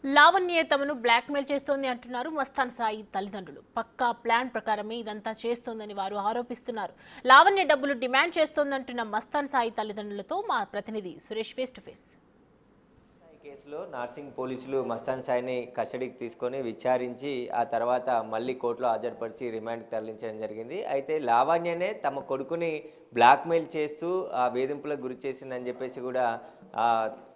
లావణ్య తమను బ్లాక్మెయిల్ చేస్తోంది అంటున్నారు మస్తాన్ సాయి తల్లిదండ్రులు. పక్కా ప్లాన్ ప్రకారమే ఇదంతా చేస్తోందని వారు ఆరోపిస్తున్నారు. లావణ్య డబ్బులు డిమాండ్ చేస్తోందంటున్న మస్తాన్ సాయి తల్లిదండ్రులతో మా ప్రతినిధి సురేష్ ఫేస్ టు ఫేస్. కేసులో నార్సింగ్ పోలీసులు మస్తాన్ సాయిని కస్టడీకి తీసుకొని విచారించి ఆ తర్వాత మళ్ళీ కోర్టులో హాజరుపరిచి రిమాండ్కి తరలించడం జరిగింది. అయితే లావణ్యనే తమ కొడుకుని బ్లాక్మెయిల్ చేస్తూ ఆ వేధింపులకు గురి చేసిందని చెప్పేసి కూడా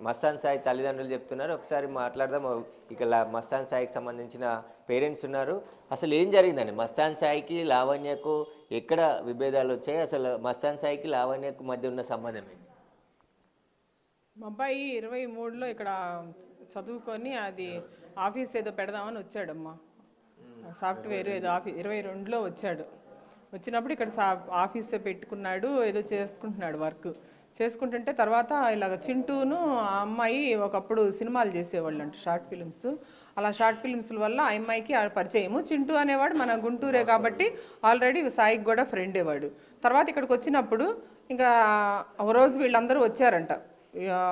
మస్తాన్ సాయి తల్లిదండ్రులు చెప్తున్నారు. ఒకసారి మాట్లాడదాం. ఇక మస్తాన్ సాయికి సంబంధించిన పేరెంట్స్ ఉన్నారు. అసలు ఏం జరిగిందండి? మస్తాన్ సాయికి లావణ్యకు ఎక్కడ విభేదాలు వచ్చాయి? అసలు మస్తాన్ సాయికి లావణ్యకు మధ్య ఉన్న సంబంధం ఏంటి? మా అబ్బాయి 23లో ఇక్కడ చదువుకొని అది ఆఫీస్ ఏదో పెడదామని వచ్చాడమ్మా. సాఫ్ట్వేర్ ఏదో ఆఫీస్ 22లో వచ్చాడు. వచ్చినప్పుడు ఇక్కడ ఆఫీస్ పెట్టుకున్నాడు, ఏదో చేసుకుంటున్నాడు వర్క్. చేసుకుంటుంటే తర్వాత ఇలాగ చింటూను ఆ అమ్మాయి ఒకప్పుడు సినిమాలు చేసేవాళ్ళు అంట, షార్ట్ ఫిలిమ్స్. అలా షార్ట్ ఫిలిమ్స్ వల్ల ఆ అమ్మాయికి పరిచయము. చింటూ అనేవాడు మన గుంటూరే కాబట్టి ఆల్రెడీ సాయికి కూడా ఫ్రెండే వాడు. తర్వాత ఇక్కడికి వచ్చినప్పుడు ఇంకా ఒక రోజు వీళ్ళందరూ వచ్చారంట.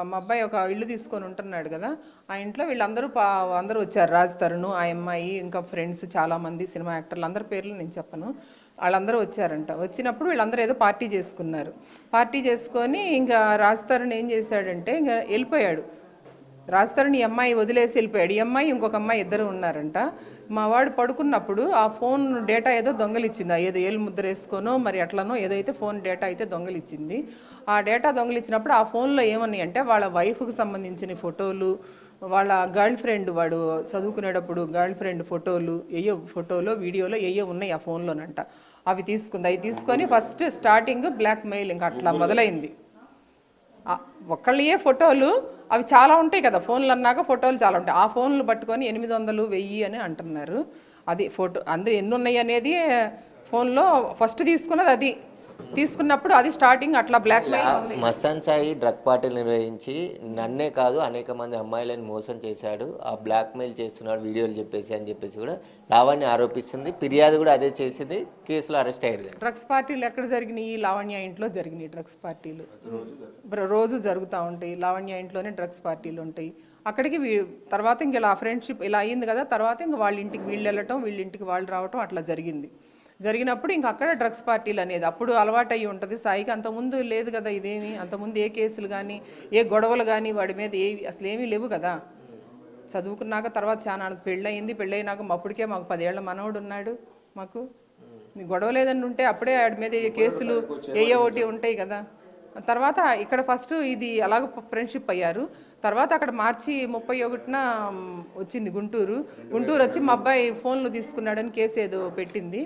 మా అబ్బాయి ఒక ఇల్లు తీసుకొని ఉంటున్నాడు కదా, ఆ ఇంట్లో వీళ్ళందరూ అందరూ వచ్చారు. రాజ్ తరుణ్, ఆ అమ్మాయి, ఇంకా ఫ్రెండ్స్ చాలామంది సినిమా యాక్టర్లు, అందరి పేర్లు నేను చెప్పను, వాళ్ళందరూ వచ్చారంట. వచ్చినప్పుడు వీళ్ళందరూ ఏదో పార్టీ చేసుకున్నారు. పార్టీ చేసుకొని ఇంకా రాజ్ తరుణ్ ఏం చేశాడంటే ఇంకా వెళ్ళిపోయాడు. రాజ్ తరుణ్ ఈ అమ్మాయి వదిలేసి వెళ్ళిపోయాడు. ఈ అమ్మాయి ఇంకొక అమ్మాయి ఇద్దరు ఉన్నారంట. మా వాడు పడుకున్నప్పుడు ఆ ఫోన్ డేటా ఏదో దొంగలిచ్చింది. ఏదో ఏలు ముద్ర వేసుకోనో మరి అట్లనో ఏదైతే ఫోన్ డేటా అయితే దొంగలిచ్చింది. ఆ డేటా దొంగలిచ్చినప్పుడు ఆ ఫోన్లో ఏమని అంటే వాళ్ళ వైఫ్కి సంబంధించిన ఫోటోలు, వాళ్ళ గర్ల్ ఫ్రెండ్, వాడు చదువుకునేటప్పుడు గర్ల్ ఫ్రెండ్ ఫోటోలు, ఫోటోలో వీడియోలో ఉన్నాయి ఆ ఫోన్లోనంట. అవి తీసుకుంది. అవి తీసుకొని ఫస్ట్ స్టార్టింగ్ బ్లాక్ మెయిల్ ఇంకా అట్లా మొదలైంది. ఒక్కళ్ళే ఫోటోలు అవి చాలా ఉంటాయి కదా, ఫోన్లు అన్నాక ఫోటోలు చాలా ఉంటాయి. ఆ ఫోన్లు పట్టుకొని 800, 1000 అని అంటున్నారు. అది ఫోటో అందరూ ఎన్ని ఉన్నాయి అనేది ఫోన్లో ఫస్ట్ తీసుకున్నది. అది తీసుకున్నప్పుడు అది స్టార్టింగ్ అట్లా blackmail. Mastan Sai drug పార్టీలు నిర్వహించి నన్నే కాదు అనేక మంది అమ్మాయిలను మోసం చేశాడు, ఆ బ్లాక్ మెయిల్ చేస్తున్నాడు వీడియోలు చెప్పేసి అని చెప్పేసి కూడా లావణ్య ఆరోపిస్తుంది. ఫిర్యాదు కూడా అదే చేసింది. కేసులో అరెస్ట్ అయ్యారు. డ్రగ్స్ పార్టీలు ఎక్కడ జరిగినాయి? లావణ్య ఇంట్లో జరిగినాయి డ్రగ్స్ పార్టీలు. రోజు జరుగుతూ ఉంటాయి. లావణ్య ఇంట్లోనే డ్రగ్స్ పార్టీలు ఉంటాయి. అక్కడికి తర్వాత ఇంక ఇలా ఫ్రెండ్షిప్ ఇలా అయ్యింది కదా, తర్వాత ఇంక వాళ్ళ ఇంటికి వీళ్ళు వెళ్ళటం, వీళ్ళ ఇంటికి వాళ్ళు రావటం అట్లా జరిగింది. జరిగినప్పుడు ఇంక అక్కడ డ్రగ్స్ పార్టీలు అనేది అప్పుడు అలవాటు అయ్యి ఉంటుంది సాయికి. అంతకుముందు లేదు కదా ఇదేమి, అంతకుముందు ఏ కేసులు కానీ ఏ గొడవలు కానీ వాడి మీద అసలు ఏమీ లేవు కదా. చదువుకున్నాక తర్వాత చాలా పెళ్ళయింది. పెళ్ళయినాక అప్పటికే మాకు 10 ఏళ్ల మనవడు ఉన్నాడు. మాకు గొడవ లేదని ఉంటే అప్పుడే వాడి మీద కేసులు ఒకటి ఉంటాయి కదా. తర్వాత ఇక్కడ ఫస్ట్ ఇది అలాగ ఫ్రెండ్షిప్ అయ్యారు. తర్వాత అక్కడ మార్చి 31న వచ్చింది గుంటూరు వచ్చి మా అబ్బాయి ఫోన్లు తీసుకున్నాడని కేసు ఏదో పెట్టింది.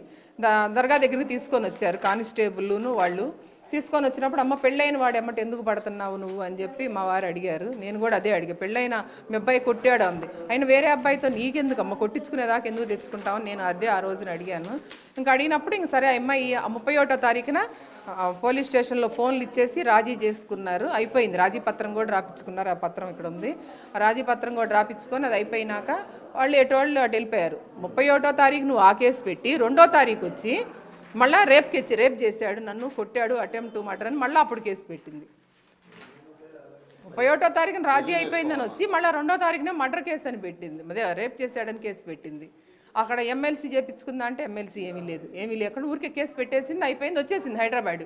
దర్గా దగ్గరికి తీసుకొని వచ్చారు కానిస్టేబుల్ను వాళ్ళు. తీసుకొని వచ్చినప్పుడు అమ్మ పెళ్ళైన వాడు ఎమ్మటి ఎందుకు పడుతున్నావు నువ్వు అని చెప్పి మా వారు అడిగారు. నేను కూడా అదే అడిగా, పెళ్ళైన మీ అబ్బాయి కొట్టాడు అంది. ఆయన వేరే అబ్బాయితో నీకెందుకు అమ్మ, కొట్టించుకునేదాకా ఎందుకు తెచ్చుకుంటావు నేను అదే ఆ రోజున అడిగాను. ఇంకా అడిగినప్పుడు ఇంక సరే అమ్మాయి 31వ తారీఖున పోలీస్ స్టేషన్లో ఫోన్లు ఇచ్చేసి రాజీ చేసుకున్నారు. అయిపోయింది. రాజీ పత్రం కూడా రాపించుకున్నారు. ఆ పత్రం ఇక్కడ ఉంది. ఆ రాజీ పత్రం కూడా రాపించుకొని అది అయిపోయినాక వాళ్ళు ఎటువాళ్ళు అటు వెళ్ళిపోయారు. 31వ తారీఖు నువ్వు ఆ కేసు పెట్టి 2వ తారీఖు వచ్చి మళ్ళీ రేప్ చేశాడు, నన్ను కొట్టాడు, అటెంప్ట్ టు మర్డర్ అని మళ్ళీ అప్పుడు కేసు పెట్టింది. 31వ తారీఖున రాజీ అయిపోయిందని వచ్చి మళ్ళీ 2వ తారీఖున మర్డర్ కేసు అని పెట్టింది. అదే రేప్ చేశాడని కేసు పెట్టింది. అక్కడ ఎమ్మెల్సీ చేపించుకుందా అంటే ఎమ్మెల్సీ ఏమీ లేకుండా ఊరికే కేసు పెట్టేసింది. అయిపోయింది, వచ్చేసింది హైదరాబాద్.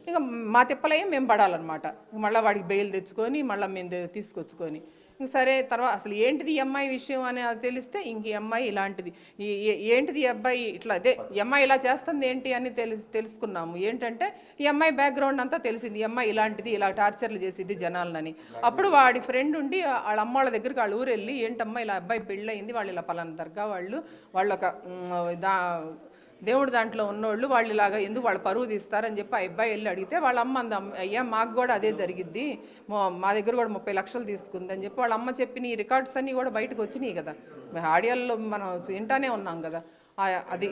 ఇంకా మా తిప్పలేం మేము పడాలన్నమాట. మళ్ళీ వాడికి బెయిల్ తెచ్చుకొని మళ్ళీ మేము తీసుకొచ్చుకొని ఇంక సరే. తర్వాత అసలు ఏంటిది ఈ అమ్మాయి విషయం అని అది తెలిస్తే ఇంక ఈ అమ్మాయి ఇలాంటిది ఏంటిది ఈ అబ్బాయి ఇట్లా అదే ఈ అమ్మాయి ఇలా చేస్తుంది ఏంటి అని తెలుసుకున్నాము. ఏంటంటే ఈ అమ్మాయి బ్యాక్గ్రౌండ్ అంతా తెలిసింది. ఈ అమ్మాయి ఇలాంటిది, ఇలా టార్చర్లు చేసింది జనాలని. అప్పుడు వాడి ఫ్రెండ్ ఉండి వాళ్ళ అమ్మ వాళ్ళ దగ్గరికి వాళ్ళ ఊరు వెళ్ళి ఏంటమ్మా ఇలా అబ్బాయి పెళ్ళయింది, వాళ్ళు ఇలా పలానా దర్గా వాళ్ళు ఒక దేవుడు దాంట్లో ఉన్నోళ్ళు వాళ్ళు ఇలాగా ఎందుకు వాళ్ళు పరువు తీస్తారని చెప్పి ఆ అబ్బాయి వెళ్ళి అడిగితే వాళ్ళ అమ్మ అంది, అయ్యా మాకు కూడా అదే జరిగిద్ది, మా దగ్గర కూడా 30 లక్షలు తీసుకుంది అని చెప్పి వాళ్ళ అమ్మ చెప్పిన ఈ రికార్డ్స్ అన్నీ కూడా బయటకు వచ్చినాయి కదా, ఆడియోలో మనం వింటానే ఉన్నాం కదా. అది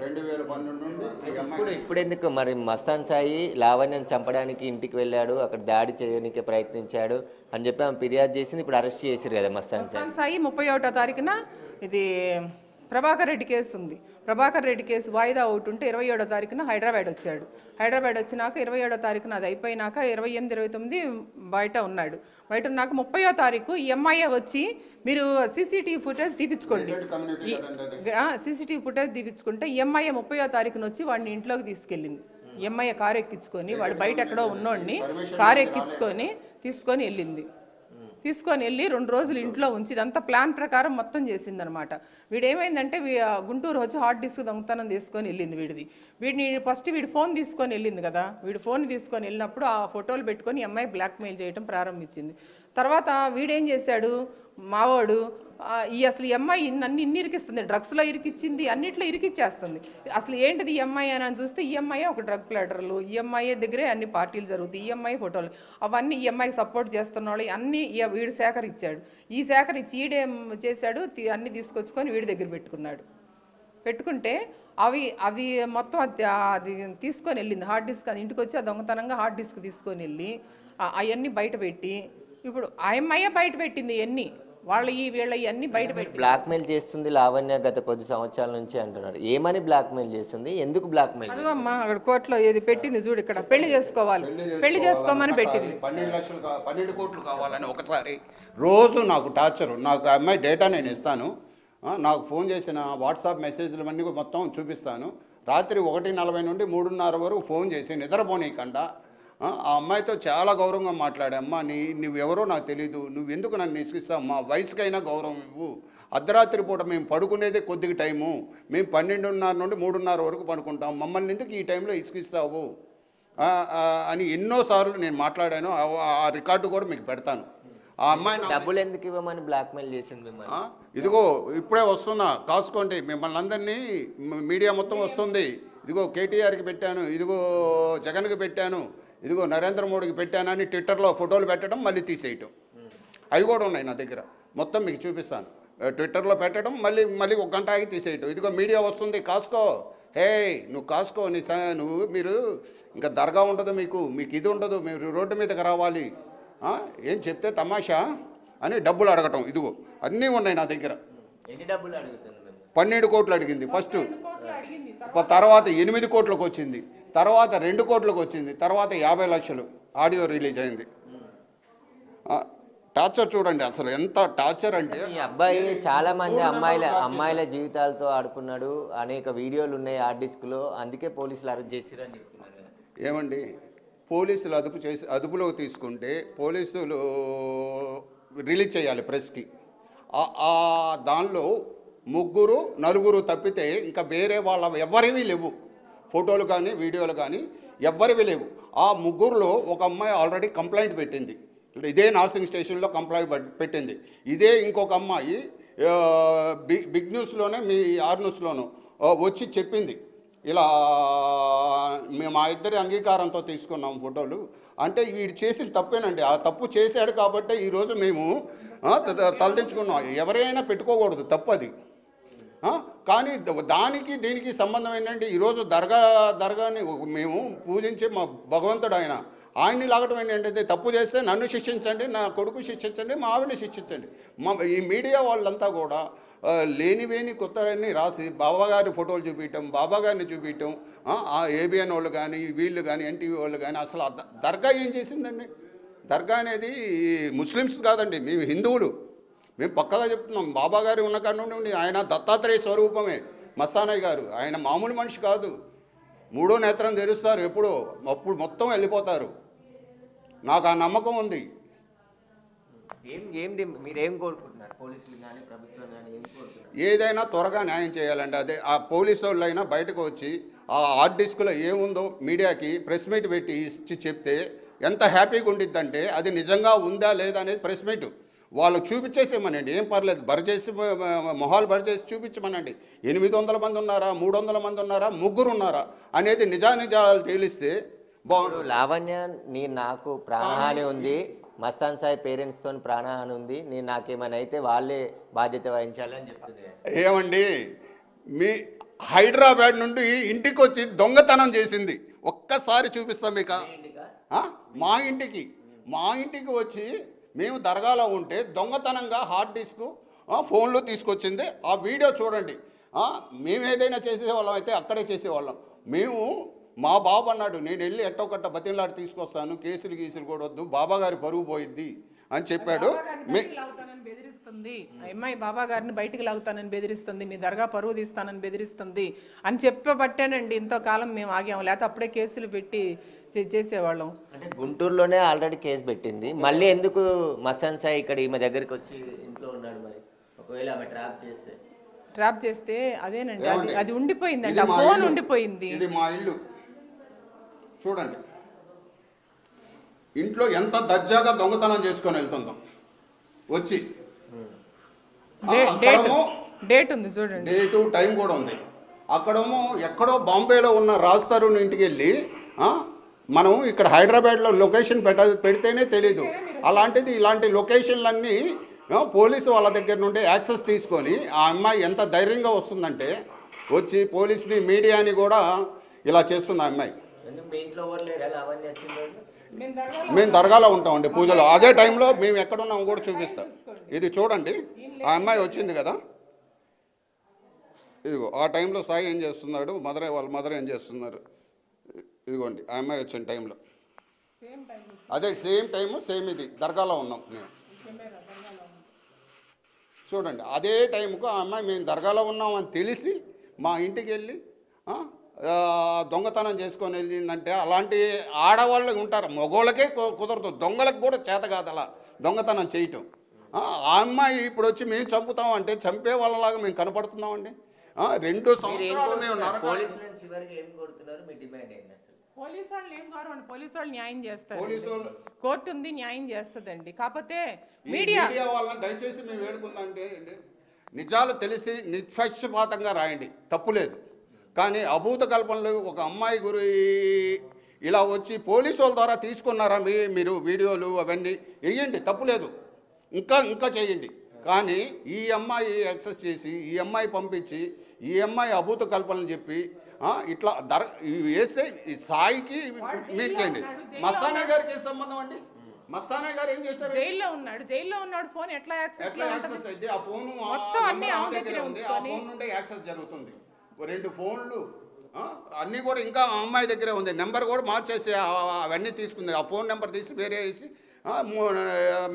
ఇప్పుడు ఎందుకు మరి మస్తాన్ సాయి లావణ్యం చంపడానికి ఇంటికి వెళ్ళాడు, అక్కడ దాడి చేయడానికి ప్రయత్నించాడు అని చెప్పి ఆమె ఫిర్యాదు చేసింది. ఇప్పుడు అరెస్ట్ చేశారు కదా మస్తాన్ సాయి. 31వ తారీఖున ఇది ప్రభాకర్ రెడ్డి కేసు ఉంది. ప్రభాకర్ రెడ్డి కేసు వాయిదా ఒకటి ఉంటే 27వ తారీఖున హైదరాబాద్ వచ్చాడు. హైదరాబాద్ వచ్చినాక 27వ తారీఖున అది అయిపోయినాక 28, 29 బయట ఉన్నాడు. బయట ఉన్నాక 30వ తారీఖు ఈ ఎంఐఏ వచ్చి మీరు సీసీటీవీ ఫుటేజ్ తీపించుకోండి, సీసీటీవీ ఫుటేజ్ తీపించుకుంటే ఎంఐఏ 30వ తారీఖున వచ్చి వాడిని ఇంట్లోకి తీసుకెళ్ళింది. ఎంఐఏ కారు ఎక్కించుకొని వాడు బయట ఎక్కడో ఉన్నోడిని కారు ఎక్కించుకొని తీసుకొని వెళ్ళింది. తీసుకొని వెళ్ళి 2 రోజులు ఇంట్లో ఉంచి ఇదంతా ప్లాన్ ప్రకారం మొత్తం చేసిందనమాట. వీడేమైందంటే గుంటూరు వచ్చి హార్డ్ డిస్క్ దొంగతనం తీసుకొని వెళ్ళింది వీడిని ఫస్ట్ వీడు ఫోన్ తీసుకొని వెళ్ళింది కదా, వీడు ఫోన్ తీసుకొని వెళ్ళినప్పుడు ఆ ఫోటోలు పెట్టుకొని అమ్మాయి బ్లాక్మెయిల్ చేయడం ప్రారంభించింది. తర్వాత వీడేం చేశాడు మావాడు, అసలు ఈ అమ్మాయి నన్ను ఇన్ని ఇరికిస్తుంది, డ్రగ్స్లో ఇరికిచ్చింది, అన్నిట్లో ఇరికిచ్చేస్తుంది. అసలు ఏంటిది ఈ అమ్మాయి అని చూస్తే ఈ అమ్మాయి ఒక డ్రగ్ ప్లాటర్లు, ఈ అమ్మాయి దగ్గరే అన్ని పార్టీలు జరుగుతాయి, ఈ అమ్మాయి ఫోటోలు అవన్నీ ఈ అమ్మాయికి సపోర్ట్ చేస్తున్న వాళ్ళు అన్నీ వీడు సేకరించాడు. ఈ సేకరించి ఈడేం చేశాడు, అన్నీ తీసుకొచ్చుకొని వీడి దగ్గర పెట్టుకుంటే అవి మొత్తం అది తీసుకొని వెళ్ళింది హార్డ్ డిస్క్. అది ఇంటికి వచ్చి ఆ దొంగతనంగా హార్డ్ డిస్క్ తీసుకొని వెళ్ళి అవన్నీ బయట పెట్టి ఇప్పుడు ఆ అమ్మాయే బయట పెట్టింది ఇవన్నీ వీళ్ళ ఇవన్నీ బయట పెట్టి బ్లాక్మెయిల్ చేస్తుంది లావణ్య గత కొద్ది సంవత్సరాల నుంచి అంటున్నారు. ఏమని బ్లాక్మెయిల్ చేస్తుంది, ఎందుకు బ్లాక్మెయిల్? అదిగమ్మా అక్కడ కోర్టులో ఏది పెట్టింది చూడు, ఇక్కడ పెళ్లి చేసుకోవాలి, పెళ్లి చేసుకోమని పెట్టింది. 12 కోట్లు కావాలని ఒకసారి రోజు నాకు టార్చరు. నాకు అమ్మాయి డేటా నేను ఇస్తాను, నాకు ఫోన్ చేసిన వాట్సాప్ మెసేజ్లు అన్నీ మొత్తం చూపిస్తాను. రాత్రి 1:40 నుండి 3:30 వరకు ఫోన్ చేసి నిద్రపోనీయకుండా ఆ అమ్మాయితో చాలా గౌరవంగా మాట్లాడమ్మా, నువ్వెవరో నాకు తెలీదు, నువ్వెందుకు నన్ను ఇసుకిస్తావు, మా వయసుకైనా గౌరవం ఇవ్వు, అర్ధరాత్రి పూట మేము పడుకునేదే కొద్దిగా టైము, మేము 12:30 నుండి 3:30 వరకు పడుకుంటాం, మమ్మల్ని ఎందుకు ఈ టైంలో ఇసుకిస్తావు అని ఎన్నోసార్లు నేను మాట్లాడాను. ఆ రికార్డు కూడా మీకు పెడతాను. ఆ అమ్మాయి డబ్బులు ఎందుకు ఇవ్వమని బ్లాక్మెయిల్ చేసింది మిమ్మల్ని? ఇదిగో ఇప్పుడే వస్తున్నా, కాసుకోండి, మిమ్మల్ని అందరినీ మీడియా మొత్తం వస్తుంది. ఇదిగో కేటీఆర్కి పెట్టాను, ఇదిగో జగన్కి పెట్టాను, ఇదిగో నరేంద్ర మోడీకి పెట్టానని ట్విట్టర్లో ఫోటోలు పెట్టడం మళ్ళీ తీసేయటం, అవి కూడా ఉన్నాయి నా దగ్గర, మొత్తం మీకు చూపిస్తాను. ట్విట్టర్లో పెట్టడం మళ్ళీ 1 గంట ఆగి తీసేయటం. ఇదిగో మీడియా వస్తుంది, కాసుకో, హే నువ్వు కాసుకో, మీరు ఇంకా దర్గా ఉండదు, మీకు ఇది ఉండదు, మీరు రోడ్డు మీదకి రావాలి, ఏం చెప్తే తమాషా అని డబ్బులు అడగటం. ఇదిగో అన్నీ ఉన్నాయి నా దగ్గర. ఎన్ని డబ్బులు అడుగుతుంది? 12 కోట్లు అడిగింది ఫస్ట్, తర్వాత 8 కోట్లకు వచ్చింది, తర్వాత 2 కోట్లకు వచ్చింది, తర్వాత 50 లక్షలు ఆడియో రిలీజ్ అయింది. టార్చర్ చూడండి అసలు ఎంత టార్చర్ అంటే. ఈ అబ్బాయి చాలా మంది అమ్మాయిల జీవితాలతో ఆడుకున్నాడు, అనేక వీడియోలు ఉన్నాయి హార్డ్ డిస్క్లో, అందుకే పోలీసులు అరెస్ట్ చేసిరని చెప్తున్నారు. ఏమండి, పోలీసులు అదుపులోకి తీసుకుంటే పోలీసులు రిలీజ్ చేయాలి ప్రెస్కి. దానిలో 3, 4 తప్పితే ఇంకా వేరే వాళ్ళ ఎవరివి లేవు, ఫోటోలు కానీ వీడియోలు కానీ ఎవరివి లేవు. ఆ 3లో ఒక అమ్మాయి ఆల్రెడీ కంప్లైంట్ పెట్టింది, ఇదే నార్సింగ్ స్టేషన్లో కంప్లైంట్ పెట్టింది. ఇదే ఇంకొక అమ్మాయి బిగ్ న్యూస్లోనే మీ ఆర్ న్యూస్లోనూ వచ్చి చెప్పింది, ఇలా మేము మా ఇద్దరి అంగీకారంతో తీసుకున్నాం ఫోటోలు అంటే. వీడు చేసిన తప్పేనండి, ఆ తప్పు చేశాడు కాబట్టి ఈరోజు మేము తలదించుకున్నాం. ఎవరైనా పెట్టుకోకూడదు, తప్పది. కానీ దానికి దీనికి సంబంధం ఏంటంటే ఈరోజు దర్గాని మేము పూజించే మా భగవంతుడు ఆయన్ని లాగటం ఏంటంటే, తప్పు చేస్తే నన్ను శిక్షించండి, నా కొడుకు శిక్షించండి, మా ఆవిడని శిక్షించండి. ఈ మీడియా వాళ్ళంతా కూడా లేనివేని కొత్తని రాసి బాబాగారి ఫోటోలు చూపించటం, బాబాగారిని చూపించటం, ఏబిఎన్ వాళ్ళు కానీ వీళ్ళు కానీ ఎన్టీవీ వాళ్ళు కానీ. అసలు దర్గా ఏం చేసిందండి? దర్గా అనేది ముస్లిమ్స్ కాదండి, మేము హిందువులు, మేము పక్కగా చెప్తున్నాం. బాబాగారి ఉన్న కాడ నుండి ఆయన దత్తాత్రేయ స్వరూపమే మస్తానయ్య గారు, ఆయన మామూలు మనిషి కాదు. 3వ నేత్రం తెరుస్తారు ఎప్పుడో, అప్పుడు మొత్తం వెళ్ళిపోతారు. నాకు ఆ నమ్మకం ఉంది. మీరేం కోరుకుంటున్నారు? పోలీసులు కానీ ప్రభుత్వం కానీ ఏం కోరుకుంటున్నారు? ఏదైనా త్వరగా న్యాయం చేయాలండి. అదే ఆ పోలీసు వాళ్ళు అయినా బయటకు వచ్చి ఆ హార్డ్ డిస్క్లో ఏముందో మీడియాకి ప్రెస్ మీట్ పెట్టి ఇచ్చి చెప్తే ఎంత హ్యాపీగా ఉండిద్దంటే, అది నిజంగా ఉందా లేదా అనేది ప్రెస్ మీట్ వాళ్ళు చూపించేసేమనండి, ఏం పర్లేదు, బరిచేసి మొహాలు బరిచేసి చూపించమనండి. 800 మంది ఉన్నారా, 300 మంది ఉన్నారా, 3 ఉన్నారా అనేది నిజాలు తేలిస్తే బాగుంటుంది. లావణ్య నాకు ప్రాణహాని ఉంది, మస్తాన్ సాయి పేరెంట్స్తో ప్రాణహాని ఉంది, నాకేమైనా అయితే వాళ్ళే బాధ్యత వహించాలని చెప్తుంది. ఏమండి, మీ హైదరాబాద్ నుండి ఇంటికి వచ్చి దొంగతనం చేసింది ఒక్కసారి చూపిస్తాం మీకు. మా ఇంటికి వచ్చి మేము దర్గాలో ఉంటే దొంగతనంగా హార్డ్ డిస్క్ ఫోన్లో తీసుకొచ్చింది. ఆ వీడియో చూడండి. మేము ఏదైనా చేసేవాళ్ళం అయితే అక్కడే చేసేవాళ్ళం. మేము మా బాబు అన్నాడు, నేను వెళ్ళి ఎట్టొకట్ట బతిలాడి తీసుకొస్తాను, కేసులు గీసులు కూడా వద్దు, బాబా గారి పరువు పోయిద్ది అని చెప్పాడు. బెదిరిస్తుంది అమ్మాయి, బాబా గారిని బయటికి లాగుతానని బెదిరిస్తుంది, మీ దర్గా పరువు తీస్తానని బెదిరిస్తుంది అని చెప్పబట్టేనండి ఇంతకాలం మేము ఆగాము, లేకపోతే అప్పుడే కేసులు పెట్టి చేసేవాళ్ళం. అంటే గుంటూరులోనే ఆల్రెడీ కేసు పెట్టింది, మళ్ళీ ఎందుకు మస్తాన్ సాయి ఇక్కడ ఈమె దగ్గరికి వచ్చి ఇంట్లో ఉన్నాడు? మరి ఒకవేళ ఆమె ట్రాప్ చేస్తే అదేనండి, అది ఉండిపోయిందండి, ఆ ఫోన్ ఉండిపోయింది. ఇది మా ఇల్లు చూడండి, ఇంట్లో ఎంత దర్జాగా దొంగతనం చేసుకొని వెళ్తుందాం వచ్చి. డేట్ ఉంది చూడండి, డేటు టైం కూడా ఉంది. అక్కడేమో ఎక్కడో బాంబేలో ఉన్న రాజ్ తరుణ్ ఇంటికి వెళ్ళి మనం ఇక్కడ హైదరాబాద్లో లొకేషన్ పెడితేనే తెలీదు, అలాంటిది ఇలాంటి లొకేషన్లన్నీ పోలీసు వాళ్ళ దగ్గర నుండి యాక్సెస్ తీసుకొని ఆ అమ్మాయి ఎంత ధైర్యంగా వస్తుందంటే వచ్చి పోలీసుని మీడియాని కూడా ఇలా చేస్తుంది ఆ అమ్మాయి. మేము దర్గాలో ఉంటామండి పూజలో, అదే టైంలో మేము ఎక్కడున్నాము కూడా చూపిస్తాం. ఇది చూడండి, ఆ అమ్మాయి వచ్చింది కదా, ఇదిగో ఆ టైంలో సాయి ఏం చేస్తున్నాడు, వాళ్ళ మదర్ ఏం చేస్తున్నారు, ఇదిగోండి ఆ అమ్మాయి వచ్చిన టైంలో, అదే సేమ్ టైము సేమ్ ఇది దర్గాలో ఉన్నాం మేము. చూడండి అదే టైంకు ఆ అమ్మాయి మేము దర్గాలో ఉన్నామని తెలిసి మా ఇంటికి వెళ్ళి దొంగతనం చేసుకొని వెళ్ళిందంటే, అలాంటి ఆడవాళ్ళు ఉంటారు, మగోళ్ళకే కుదరదు, దొంగలకు కూడా చేత కాదు అలా దొంగతనం చేయటం. ఆ అమ్మాయి ఇప్పుడు వచ్చి మేము చంపుతాం అంటే చంపే వాళ్ళలాగా మేము కనపడుతున్నామండి. 2 సంవత్సరాలు మేము పోలీసు వాళ్ళు ఏం గౌరవం, పోలీసు వాళ్ళు న్యాయం చేస్తారు, కోర్టు ఉంది న్యాయం చేస్తుందండి. కాకపోతే మీడియా వాళ్ళని దయచేసి మేము వేడుకుందంటే నిజాలు తెలిసి నిష్పక్షపాతంగా రాయండి, తప్పులేదు. కానీ అభూత కల్పనలు ఒక అమ్మాయి గురి ఇలా వచ్చి పోలీసు వాళ్ళ ద్వారా తీసుకున్నారా మీరు వీడియోలు అవన్నీ వేయండి, తప్పులేదు, ఇంకా చేయండి. కానీ ఈ అమ్మాయి యాక్సెస్ చేసి ఈ అమ్మాయి పంపించి ఈ అమ్మాయి అభూత కల్పనలు చెప్పి ఇట్లా వేస్తే ఈ సాయికి మీకేండి. మస్తానే గారికి ఏ సంబంధం అండి? మస్తానే గారు ఏం చేశారు? జైల్లో ఉన్నాడు, ఫోన్ ఎట్లా యాక్సెస్ అయితే ఆ ఫోన్ దగ్గర ఉంది, ఆ ఫోన్ నుండే యాక్సెస్ జరుగుతుంది. 2 ఫోన్లు అన్నీ కూడా ఇంకా ఆ అమ్మాయి దగ్గరే ఉంది, నెంబర్ కూడా మార్చేసి అవన్నీ తీసుకుంది, ఆ ఫోన్ నెంబర్ తీసి వేరే వేసి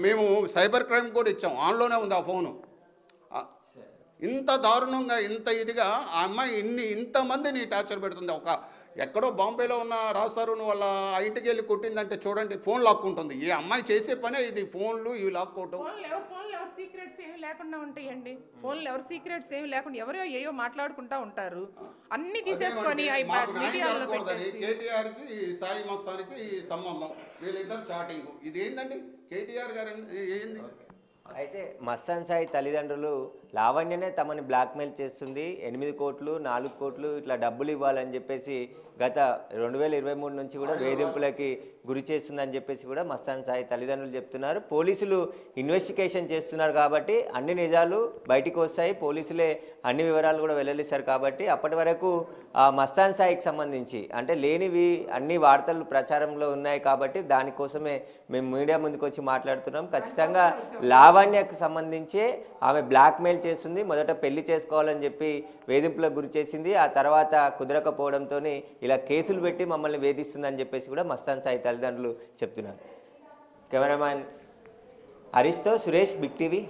మేము సైబర్ క్రైమ్ కూడా ఇచ్చాం, ఆన్లోనే ఉంది ఆ ఫోను. ఇంత దారుణంగా ఇంత ఇదిగా ఆ అమ్మాయి ఇంతమందిని టార్చర్ పెడుతుంది. ఎక్కడో బాంబేలో ఉన్న రాజ్ తరుణ్ వాళ్ళ ఆ ఇంటికి వెళ్ళి కొట్టిందంటే చూడండి, ఫోన్ లాక్కుంటుంది. ఈ అమ్మాయి చేసే పనే ఇది, ఫోన్లు ఇవి లాక్కోవటం. సీక్రెట్స్ ఏమి లేకుండా ఉంటాయండి, ఫోన్లు ఎవరు సీక్రెట్స్ ఏమి లేకుండా ఎవరో ఏయో మాట్లాడుకుంటా ఉంటారు, అన్ని తీసేసుకొని మీడియాలో పెట్టేసి. కేటీఆర్కి సాయి మస్తానికి సంబంధం, వీళ్ళిద్దరు చాటింగ్, ఇది ఏందండి? కేటీఆర్ గారు ఏంది? అయితే మస్తాన్ సాయి తల్లిదండ్రులు లావణ్యనే తమని బ్లాక్మెయిల్ చేస్తుంది, 8 కోట్లు 4 కోట్లు ఇట్లా డబ్బులు ఇవ్వాలని చెప్పేసి గత 2023 నుంచి కూడా వేధింపులకి గురి చేస్తుందని చెప్పేసి కూడా మస్తాన్ సాయి తల్లిదండ్రులు చెప్తున్నారు. పోలీసులు ఇన్వెస్టిగేషన్ చేస్తున్నారు కాబట్టి అన్ని నిజాలు బయటికి వస్తాయి, పోలీసులే అన్ని వివరాలు కూడా వెల్లడిస్తారు. కాబట్టి అప్పటి వరకు మస్తాన్ సాయికి సంబంధించి అంటే లేనివి అన్ని వార్తలు ప్రచారంలో ఉన్నాయి కాబట్టి దానికోసమే మేము మీడియా ముందుకు వచ్చి మాట్లాడుతున్నాం. ఖచ్చితంగా లావణ్యకు సంబంధించి ఆమె బ్లాక్మెయిల్ చేస్తుంది, మొదట పెళ్లి చేసుకోవాలని చెప్పి వేధింపులకు గురి చేసింది, ఆ తర్వాత కుదరకపోవడంతో ఇలా కేసులు పెట్టి మమ్మల్ని వేధిస్తుందని చెప్పేసి కూడా మస్తాన్ సాయి తల్లిదండ్రులు చెప్తున్నారు. కెమెరామ్యాన్ హరీష్తో సురేష్, బిగ్ టీవీ.